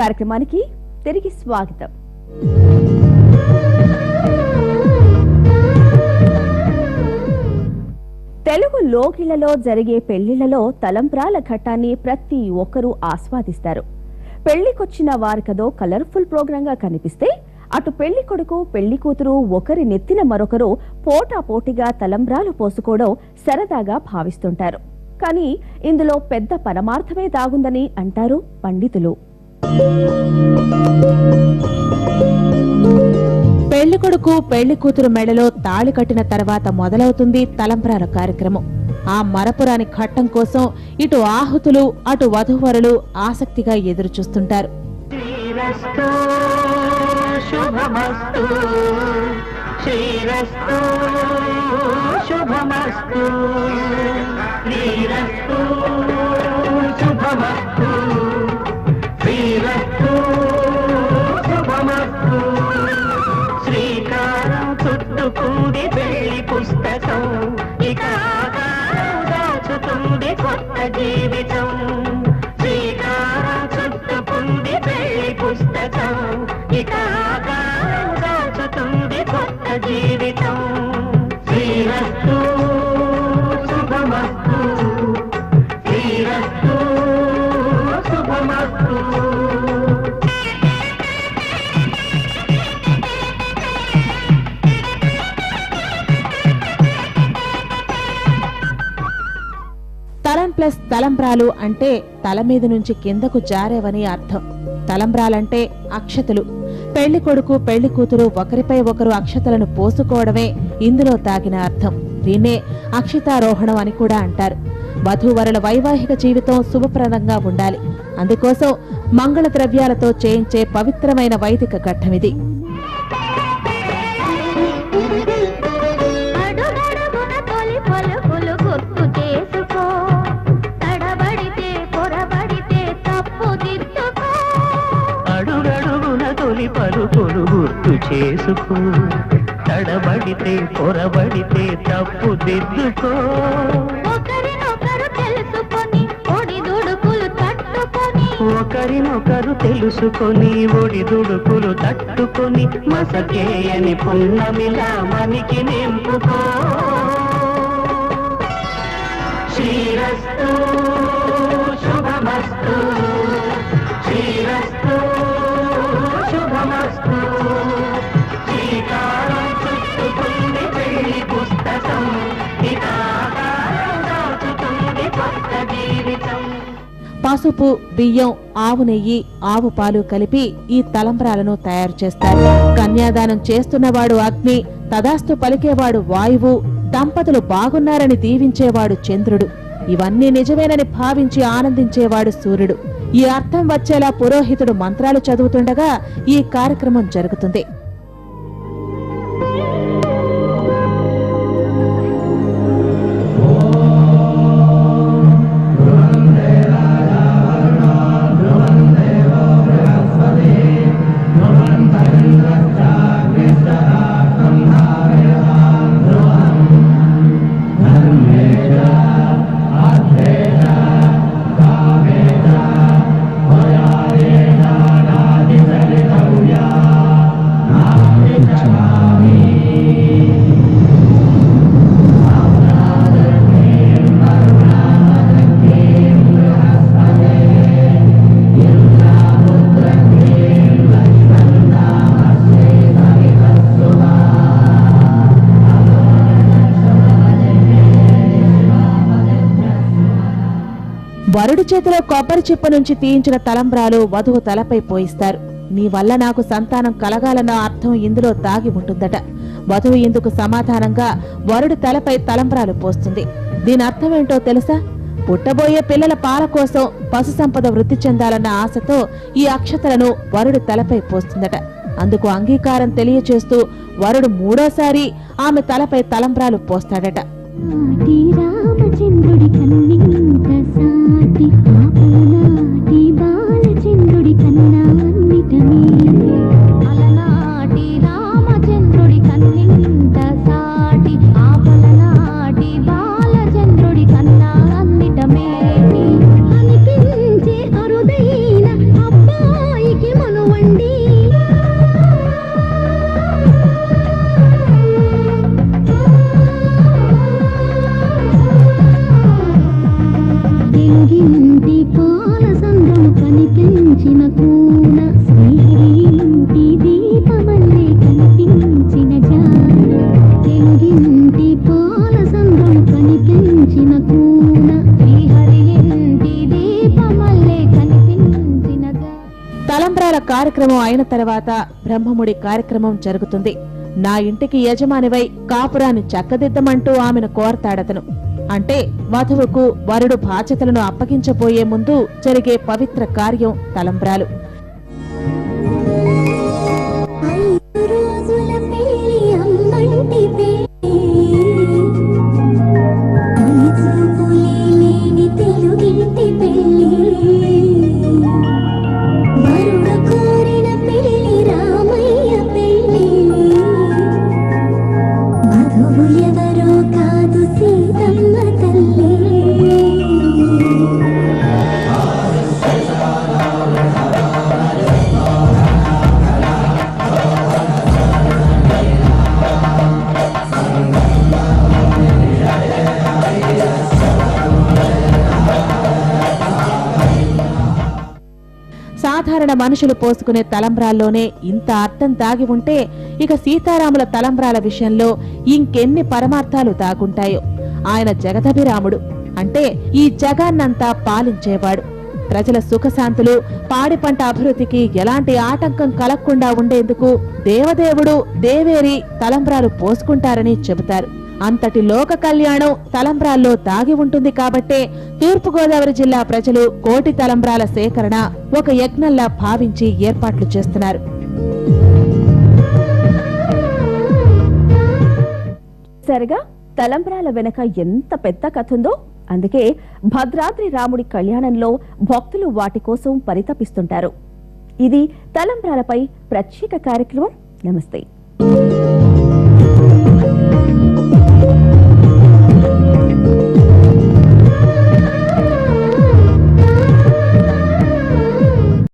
కార్యక్రమానికి తిరిగి స్వాగతం. తెలుగు లోకిళ్లలో జరిగే పెళ్లిళ్లలో తలంబ్రాల ఘట్టాన్ని ప్రతి ఒక్కరూ ఆస్వాదిస్తారు. పెళ్లికొచ్చిన వారికదో కలర్ఫుల్ ప్రోగ్రాంగా కనిపిస్తే అటు పెళ్లి కొడుకు పెళ్లి కూతురు ఒకరి నెత్తిన మరొకరు పోటాపోటీగా తలంబ్రాలు పోసుకోవడం సరదాగా భావిస్తుంటారు. కానీ ఇందులో పెద్ద పరమార్థమే దాగుందని అంటారు పండితులు. పెళ్లి కొడుకు పెళ్లి కూతురు మెడలో తాళి కట్టిన తర్వాత మొదలవుతుంది తలంబ్రాల కార్యక్రమం. ఆ మరపురాని ఘట్టం కోసం ఇటు ఆహుతులు అటు వధూవరులు ఆసక్తిగా ఎదురుచూస్తుంటారు. శ్రీకారం చుట్టుకుంది పెళ్లి పుస్తకం, ఇక దాచుతుంది కొత్త జీవితం. శ్రీకారం చుట్టుకుంది పెళ్లి పుస్తకం, ఇక దాచుతుంది కొత్త జీవితం. శ్రీరస్తు శుభమస్తు, శ్రీరస్తు శుభమస్తు. తలం ప్లస్ తలంబ్రాలు అంటే తల మీద నుంచి కిందకు జారేవని అర్థం. తలంబ్రాలంటే అక్షతలు. పెళ్లి కొడుకు పెళ్లి కూతురు ఒకరిపై ఒకరు అక్షతలను పోసుకోవడమే ఇందులో తాగిన అర్థం. దీన్నే అక్షితారోహణం అని కూడా అంటారు. వధూవరుల వైవాహిక జీవితం శుభప్రదంగా ఉండాలి. అందుకోసం మంగళ ద్రవ్యాలతో చేయించే పవిత్రమైన వైదిక ఘట్టమిది. పలుకులు గుర్తు చేసుకో, తడబడితే పొరబడితే తప్పు దిద్దుకో. ఒకరినొకరు తెలుసుకొని ఒడిదుడుకులు తట్టుకొని మసకేయని పున్నమిలా మనికి నింపుకో. శ్రీరస్తు శుభమస్తు, శ్రీరస్తు శుభమస్తు. శ్రీకారం చుట్టుకుంది పెళ్లి పుస్తకం, ఇక దాచుతుంది కొత్త జీవితం. పసుపు, బియ్యం, ఆవు నెయ్యి, ఆవు పాలు కలిపి ఈ తలంబ్రాలను తయారు చేస్తారు. కన్యాదానం చేస్తున్నవాడు అగ్ని, తదాస్తు పలికేవాడు వాయువు, దంపతులు బాగున్నారని దీవించేవాడు చంద్రుడు, ఇవన్నీ నిజమేనని భావించి ఆనందించేవాడు సూర్యుడు. ఈ అర్థం వచ్చేలా పురోహితుడు మంత్రాలు చదువుతుండగా ఈ కార్యక్రమం జరుగుతుంది. వరుడి చేతిలో కొబ్బరి చిప్ప నుంచి తీయించిన తలంబ్రాలు వధువు తలపై పోయిస్తారు. నీ వల్ల నాకు సంతానం కలగాలన్న అర్థం ఇందులో దాగి ఉంటుందట. వధువు ఇందుకు సమాధానంగా వరుడి తలపై తలంబ్రాలు పోస్తుంది. దీని అర్థమేంటో తెలుసా? పుట్టబోయే పిల్లల పాల కోసం పశు సంపద వృద్ధి చెందాలన్న ఆశతో ఈ అక్షతలను వరుడి తలపై పోస్తుందట. అందుకు అంగీకారం తెలియచేస్తూ వరుడు మూడోసారి ఆమె తలపై తలంబ్రాలు పోస్తాడట. అనిపించే అరుదైన అబ్బాయికి కార్యక్రమం అయిన తర్వాత బ్రహ్మముడి కార్యక్రమం జరుగుతుంది. నా ఇంటికి యజమానివై కాపురాన్ని చక్కదిద్దమంటూ ఆమెను కోరతాడతను. అంటే వధువుకు వరుడు బాధ్యతలను అప్పగించబోయే ముందు జరిగే పవిత్ర కార్యం తలంబ్రాలు. సాధారణ మనుషులు పోసుకునే తలంబ్రాల్లోనే ఇంత అర్థం దాగి ఉంటే ఇక సీతారాముల తలంబ్రాల విషయంలో ఇంకెన్ని పరమార్థాలు దాగుంటాయో. ఆయన జగదభిరాముడు, అంటే ఈ జగాన్నంతా పాలించేవాడు. ప్రజల సుఖశాంతులు, పాడి పంట అభివృద్ధికి ఎలాంటి ఆటంకం కలగకుండా ఉండేందుకు దేవదేవుడు దేవేరి తలంబ్రాలు పోసుకుంటారని చెబుతారు. అంతటి లోక కళ్యాణం తలంబ్రాల్లో దాగి ఉంటుంది కాబట్టే తూర్పుగోదావరి జిల్లా ప్రజలు కోటి తలంబ్రాల సేకరణ ఒక యజ్ఞంలా భావించి ఏర్పాట్లు చేస్తున్నారు. సరిగా తలంబ్రాల వెనక ఎంత పెద్ద కథ ఉందో. అందుకే భద్రాద్రి రాముడి కళ్యాణంలో భక్తులు వాటి కోసం పరితపిస్తుంటారు. ఇది తలంబ్రాలపై ప్రత్యేక కార్యక్రమం. నమస్తే.